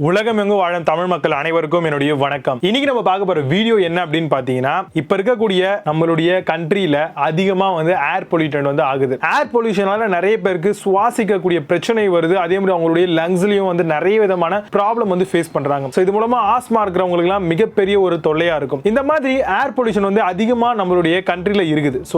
உலகமெங்கும் வாழும் தமிழ் மக்கள் அனைவருக்கும் என்னுடைய வணக்கம். இன்னைக்கு நம்ம பார்க்க போற வீடியோ என்ன அப்படின்னு பாத்தீங்கன்னா, இப்ப இருக்கக்கூடிய நம்மளுடைய கண்ட்ரியில அதிகமா ஏர் பொல்யூஷன் ஆகுது. ஏர் பொல்யூஷனால நிறைய பேருக்கு சுவாசிக்கக்கூடிய பிரச்சனை வருது. அதே மாதிரி அவங்களுடைய லங்ஸ்லயும் நிறைய விதமான ப்ராப்ளம் ஃபேஸ் பண்றாங்க. சோ இது மூலமா ஆஸ்மா இருக்கிறவங்களுக்கு எல்லாம் மிகப்பெரிய ஒரு தொல்லையா இருக்கும். இந்த மாதிரி ஏர் பொல்யூஷன் அதிகமா நம்மளுடைய கண்ட்ரியில இருக்குது. சோ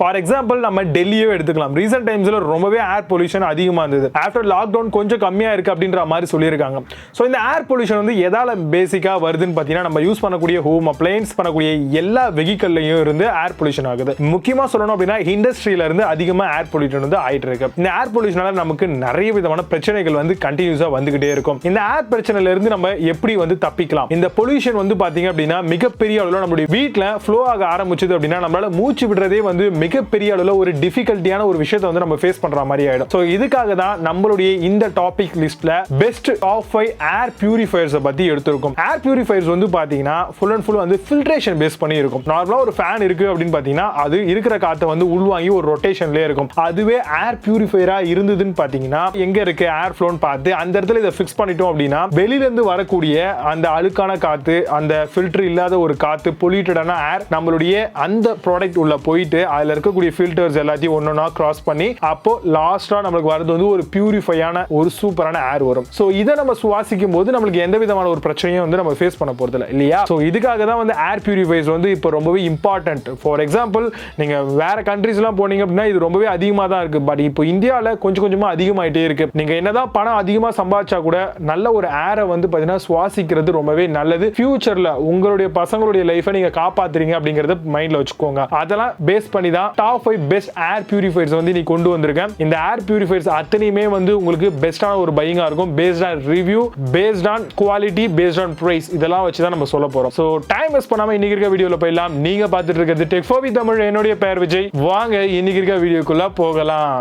ஃபார் எக்ஸாம்பிள் நம்ம டெல்லியே எடுத்துக்கலாம். ரீசன்ட் டைம்ஸ்ல ரொம்பவே ஏர் பொல்யூஷன் அதிகமா இருந்தது. ஆஃப்டர் லாக்டவுன் கொஞ்சம் கம்மியா இருக்கு அப்படின்ற மாதிரி சொல்லியிருக்காங்க. சோ இந்த ஏர் பொல்யூஷன் எதால பேசிக்கா வருதுன்னு பாத்தீங்கன்னா, நம்ம யூஸ் பண்ணக்கூடிய ஹோம் அப்ளையன்ஸ் பண்ணக்கூடிய எல்லா வெஹிக்கிள்லயும் இருந்து ஏர் பொல்யூஷன் ஆகுது. முக்கியமா சொல்லணும் அப்படின்னா இண்டஸ்ட்ரியில இருந்து அதிகமா ஏர் பொல்யூஷன் ஆயிட்டு இருக்கு. இந்த ஏர் பொல்யூஷனால நமக்கு நிறைய விதமான பிரச்சனைகள் கண்டினியூஸா வந்துகிட்டே இருக்கும். இந்த ஏர் பிரச்சனையில இருந்து நம்ம எப்படி தப்பிக்கலாம்? இந்த பொல்யூஷன் பாத்தீங்க அப்படின்னா மிகப்பெரிய அளவுல நம்மளுடைய வீட்ல ஃப்ளோ ஆக ஆரம்பிச்சது அப்படின்னா நம்மளால மூச்சு விடுறதே மிகப்பெரிய அளவுல ஒரு டிஃபிகல்ட்டியான ஒரு விஷயத்தை நம்ம ஃபேஸ் பண்ற மாதிரி ஆயிடும். சோ இதுக்காக தான் நம்மளுடைய இந்த டாபிக் லிஸ்ட்ல பெஸ்ட் டாப் 5 ஏர் பியூரிஃபயர்ஸ் பத்தி எடுத்திருக்கோம். ஏர் பியூரிஃபயர்ஸ் பாத்தீங்கன்னா full and full filtration base பண்ணி இருக்கும். நார்மலா ஒரு ஃபேன் இருக்கு அப்படின்னு பாத்தீங்கன்னா அது இருக்கிற காத்தை உள்வாங்கி ஒரு ரொட்டேஷன்லயே இருக்கும். அதுவே ஏர் பியூரிஃபயரா இருந்ததுன்னு பாத்தீங்கன்னா எங்க இருக்கு ஏர் ஃப்ளோன்னு பார்த்து அந்த இடத்துல இதை ஃபிக்ஸ் பண்ணிட்டோம் அப்படின்னா வெளியில இருந்து வரக்கூடிய அந்த அழுக்கான காத்து, அந்த ஃபில்டர் இல்லாத ஒரு காத்து, பொல்யூட்டடான ஏர் நம்மளுடைய அந்த ப்ராடக்ட் உள்ள போயிட்டு அதுல இருக்கக்கூடிய ஃபில்டர்ஸ் எல்லாத்தையும் ஒன்னொன்னா கிராஸ் பண்ணி அப்போ லாஸ்டா நம்மளுக்கு வரது ஒரு பியூரிஃபையான ஒரு சூப்பரான ஏர் வரும். சோ இதை நம்ம சுவாசிக்கும் போது நம்மளுக்கு எந்த விதமான ஒரு பிரச்சனையும் நம்ம ஃபேஸ் பண்ண போறது இல்லை இல்லையா? சோ இதுக்காக தான் ஏர் பியூரிஃபையர்ஸ் இப்போ ரொம்பவே இம்பார்ட்டன்ட். ஃபார் எக்ஸாம்பிள் நீங்க வேற கண்ட்ரீஸ் எல்லாம் போனீங்க அப்படின்னா இது ரொம்பவே அதிகமா தான் இருக்கு. பட் இப்போ இந்தியாவில் கொஞ்சம் கொஞ்சமா அதிகமாயிட்டே இருக்கு. நீங்க என்னதான் பணம் அதிகமா சம்பாதிச்சா கூட நல்ல ஒரு ஏரை பாத்தீங்கன்னா சுவாசிக்கிறது ரொம்பவே நல்லது. ஃபியூச்சர்ல உங்களுடைய பசங்களுடைய லைஃபை நீங்க காப்பாத்துறீங்க அப்படிங்கறத மைண்ட்ல வச்சுக்கோங்க. அதெல்லாம் பேஸ் பண்ணி தான் டாப் 5 பெஸ்ட் ஏர் பியூரிஃபயர்ஸ் நீ கொண்டு வந்திருக்கேன். இந்த ஏர் பியூரிஃபயர்ஸ் அத்தனையுமே உங்களுக்கு பெஸ்டான ஒரு பையிங்கா இருக்கும். Based on review, based on quality, based on price, இதெல்லாம் வச்சு தான் நம்ம சொல்ல போறோம். சோ டைம் வேஸ்ட் பண்ணாம இன்னைக்கு இருக்க வீடியோல போயிடலாம். நீங்க பார்த்துட்டு இருக்கிறது டெக் ஃபார் வி தமிழ். என்னுடைய பெயர் விஜய். வாங்க இன்னைக்கு இருக்க வீடியோக்குள்ள போகலாம்.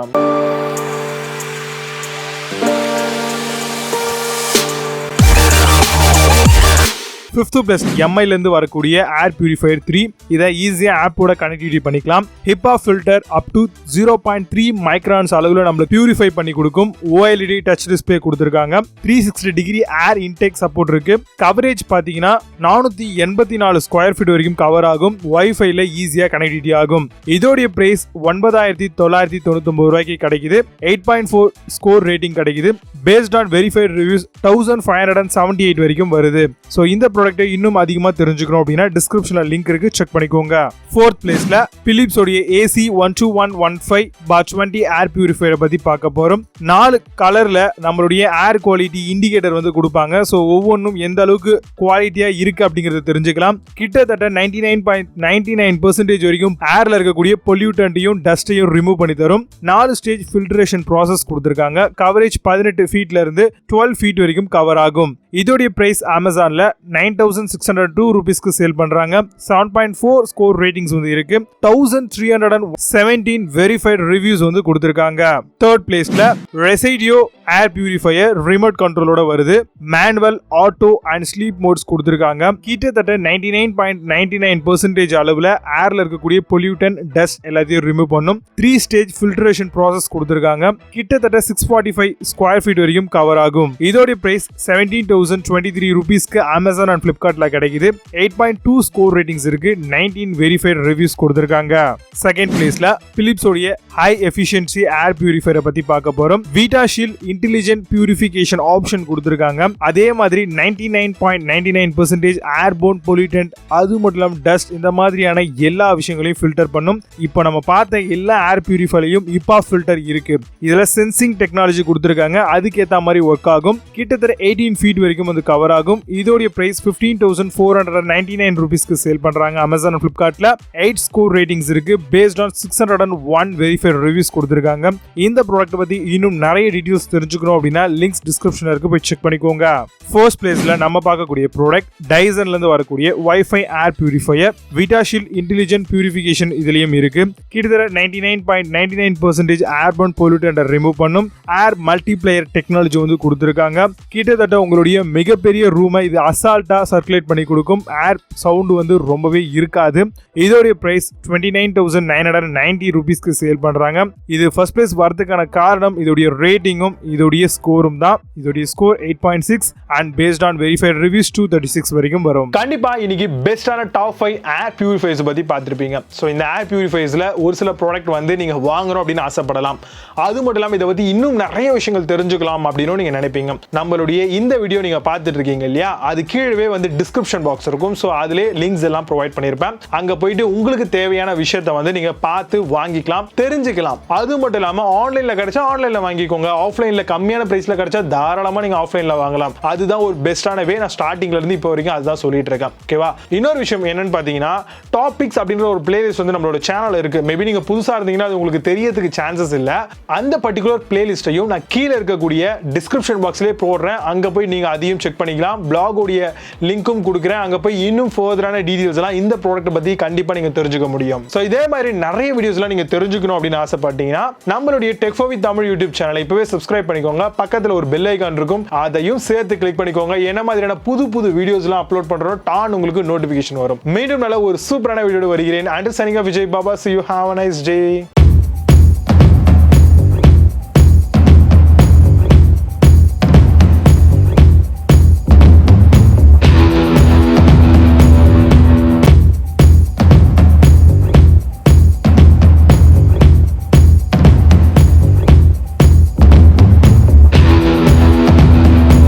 ஃபிஃப்த் பிளஸ் எம்ஐல இருந்து வரக்கூடிய ஏர் பியூரிஃபயர் 3 இதை ஈஸியா ஆப்போட கனெக்டிவிட்டி பண்ணிக்கலாம். ஹிப்பா ஃபில்டர் அப் டு 0.3 மைக்ரான்ஸ் அளவுல நம்மளுக்கு பியூரிஃபை பண்ணி கொடுக்கும். OLED டச் டிஸ்பிளே கொடுத்திருக்காங்க. 360 டிகிரி ஏர் இன்டேக் சப்போர்ட் இருக்கு. கவரேஜ் பாத்தீங்கன்னா 484 ஸ்கொயர் ஃபீட் வரைக்கும் கவர் ஆகும். வைஃபைல ஈஸியா கனெக்டிவிட்டி ஆகும். இதோடைய பிரைஸ் 9999 ரூபாய்க்கு கிடைக்குது. 8.4 ஸ்கோர் ரேட்டிங் கிடைக்குது. பேஸ்ட் ஆன் வெரிஃபைட் ரிவ்யூஸ் 1578 வரைக்கும் வருது. சோ இந்த ப்ராடக்ட்டை இன்னும் அதிகமா தெரிஞ்சுக்கணும் அப்படின்னா டிஸ்கிரிப்ஷன்ல லிங்க் இருக்கு, செக் பண்ணிக்கோங்க. ஃபோர்த் பிளேஸ்ல பிலிப்ஸ் உடைய AC12115/20 ஏர் பியூரிஃபயரை பத்தி பார்க்க போறோம். 4 கலர்ல நம்மளுடைய ஏர் குவாலிட்டி இண்டிகேட்டர் கொடுப்பாங்க. சோ ஒவ்வொன்றும் எந்த அளவுக்கு குவாலிட்டியா இருக்கு அப்படிங்கறத தெரிஞ்சுக்கலாம். கிட்டத்தட்ட 99.99% வரைக்கும் ஏர்ல இருக்கக்கூடிய பொல்யூட்டன்ட்டையும் டஸ்டையும் ரிமூவ் பண்ணி தரும். 4 ஸ்டேஜ் ஃபில்ட்ரேஷன் ப்ராசஸ் கொடுத்திருக்காங்க. கவரேஜ் 18 ஃபீட்ல இருந்து 12 ஃபீட் வரைக்கும் கவர் ஆகும். இதோடைய பிரைஸ் அமேசான்ல 9602 ரூபீஸ்க்கு சேல் பண்றாங்க. 7.4 ஸ்கோர் ரேட்டிங்ஸ் இருக்கு. 1317 வெரிஃபைட் ரிவ்யூஸ் கொடுத்திருக்காங்க. தேர்ட் பிளேஸ்ல ரெசிடியோ ஏர் பியூரிஃபயர் ரிமோட் கண்ட்ரோலோட வருது. Manual, auto and sleep modes கொடுத்திருக்காங்க. கிட்டத்தட்ட 99.99% அளவுல ஏர்ல இருக்கக்கூடிய பொல்யூட்டன், டஸ்ட் எல்லாத்தையும் ரிமூவ் பண்ணும். 3 ஸ்டேஜ் ஃபில்ட்ரேஷன் ப்ராசஸ் கொடுத்திருக்காங்க. கிட்டத்தட்ட 645 ஸ்கொயர் ஃபீட் வரைக்கும் கவர் ஆகும். இதோட பிரைஸ் 17,023 ரூபீஸ்க்கு அமேசான் அண்ட் பிளிப்கார்ட்ல கிடைக்குது. 8.2 ஸ்கோர் ரேட்டிங்ஸ் இருக்கு. 19 வெரிஃபைட் ரிவ்யூஸ் கொடுத்திருக்காங்க. செகண்ட் பிளேஸ்ல பிலிப்ஸ் உடைய ஹை எஃபிஷியன்சி ஏர் பியூரிஃபயரை பத்தி பார்க்க போறோம். வீட்டா ஷீல்ட் இன்டெலிஜென்ட் பியூரிஃபிகேஷன் ஆப்ஷன் கொடுத்திருக்காங்க. அதே மாதிரி 99.99% ஏர்போர்ன் பொல்யூட்டன்ட், அது மட்டும் இல்லாம டஸ்ட், இந்த மாதிரியான எல்லா விஷயங்களையும் ஃபில்டர் பண்ணும். இப்போ நம்ம பார்த்த எல்லா ஏர் பியூரிஃபைலையும் இப்பா ஃபில்டர் இருக்கு. இதுல சென்சிங் டெக்னாலஜி கொடுத்திருக்காங்க. அதுக்கு ஏத்த மாதிரி ஒர்க் ஆகும். கிட்டத்தட்ட 18 ஃபீட் வரைக்கும் கவர் ஆகும். இதோட பிரைஸ் 15,499 ரூபீஸ்க்கு சேல் பண்றாங்க அமேசான் பிளிப்கார்ட்ல. 8 ஸ்கோர் ரேட்டிங்ஸ் இருக்கு. பேஸ்ட் ஆன் 601 வெரிஃபைட் ரிவ்யூஸ் கொடுத்திருக்காங்க. இந்த ப்ராடக்ட் பத்தி இன்னும் நிறைய டீடைல்ஸ் தெரிஞ்சுக்கணும் அப்படின்னா லிங்க்ஸ் டிஸ்கிரிப்ஷன்ல இருக்கு, போய் செக் பண்ணிக்கோங்க. ஃபர்ஸ்ட் பிளேஸ்ல நம்ம பார்க்கக்கூடிய ப்ராடக்ட் டைசன்ல இருந்து வரக்கூடிய வைஃபை ஏர் பியூரிஃபயர். வீட்டா ஷீல்ட் இன்டெலிஜென்ட் பியூரிஃபிகேஷன் இதுலயும் இருக்கு. கிட்டத்தட்ட 99.99% ஏர்போர்ன் பொல்யூட்டன்ட் ரிமூவ் பண்ணும். ஏர் மல்டிப்ளேயர் டெக்னாலஜி கொடுத்திருக்காங்க. கிட்டத்தட்ட உங்களுடைய மிகப்பெரிய ரூமை இது அசால்ட்டா நல்லா சர்க்குலேட் பண்ணி கொடுக்கும். ஏர் சவுண்டு வந்து ரொம்பவே இருக்காது. இதோடைய பிரைஸ் 29,990 rupeesக்கு சேல் பண்றாங்க. இது ஃபர்ஸ்ட் பிளேஸ் வரதுக்கான காரணம் இதோடைய ரேட்டிங்கும் இதோடைய ஸ்கோரும் தான். இதோடைய score 8.6 and based on verified reviews 236 வரைக்கும் வரும். கண்டிப்பா இன்னைக்கு பெஸ்டான டாப் 5 ஏர் பியூரிஃபையர்ஸ் பத்தி பார்த்திருப்பீங்க. ஸோ இந்த ஏர் பியூரிஃபையர்ஸ்ல ஒரு சில ப்ராடக்ட் வந்து நீங்க வாங்கணும் அப்படின்னு ஆசைப்படலாம். அது மட்டும் இல்லாமல் இதை பத்தி இன்னும் நிறைய விஷயங்கள் தெரிஞ்சுக்கலாம் அப்படின்னு நீங்க நினைப்பீங்க. நம்மளுடைய இந்த வீடியோ நீங்க பார்த்துட்டு இருக்கீங்க இல்லையா, அது கீழே வந்து டிஸ்கிரிப்ஷன் பாக்ஸ் இருக்கும். ஸோ அதிலே லிங்க்ஸ் எல்லாம் ப்ரொவைட் பண்ணியிருப்பேன். அங்க போயிட்டு உங்களுக்கு தேவையான விஷயத்தை வந்து நீங்க பார்த்து வாங்கிக்கலாம், தெரிஞ்சுக்கலாம். அது மட்டும் இல்லாம ஆன்லைன்ல கிடைச்சா ஆன்லைன்ல வாங்கிக்கோங்க. ஆஃப்லைன்ல கம்மியான பிரைஸ்ல கிடைச்சா தாராளமா நீங்க ஆஃப்லைன்ல வாங்கலாம். அதுதான் ஒரு பெஸ்டான வே. நான் ஸ்டார்டிங்ல இருந்து இப்போ வரைக்கும் அதுதான் சொல்லிட்டு இருக்கேன். ஓகேவா? இன்னொரு விஷயம் என்னன்னு பாத்தீங்கன்னா, டாபிக்ஸ் அப்படின்ற ஒரு பிளேலிஸ்ட் வந்து நம்மளோட சேனல் இருக்கு. மேபி நீங்க புதுசா இருந்தீங்கன்னா அது உங்களுக்கு தெரியறதுக்கு சான்சஸ் இல்ல. அந்த பர்டிகுலர் பிளேலிஸ்டையும் நான் கீழே இருக்கக்கூடிய டிஸ்கிரிப்ஷன் பாக்ஸ்லயே போடுறேன். அங்க போய் நீங்க அதையும் செக் பண்ணிக்கலாம். பிளாகோடைய லிங்க்கும் கொடுக்குறேன். அங்க போய் இன்னும் ஃபர்தரான டீடைல்ஸ் எல்லாம் இந்த ப்ராடக்ட் பத்தி கண்டிப்பா நீங்க தெரிஞ்சுக்க முடியும். சோ இதே மாதிரி நிறைய வீடியோஸ்லாம் நீங்க தெரிஞ்சுக்கணும் அப்படின்னு ஆசைப்பட்டீங்கன்னா நம்மளுடைய tech for with Tamil YouTube சேனலை இப்பவே சப்ஸ்கிரைப் பண்ணிக்கோங்க. பக்கத்துல ஒரு பெல் ஐகான் இருக்கும், அதையும் சேர்த்து கிளிக் பண்ணிக்கோங்க. என்ன மாதிரியான புது வீடியோஸ்லாம் அப்லோட் பண்றோம் டான் உங்களுக்கு நோட்டிபிகேஷன் வரும். மீண்டும் நல்ல ஒரு சூப்பரான வீடியோட வருகிறேன். And signing off Vijay Baba. See you, have a nice day.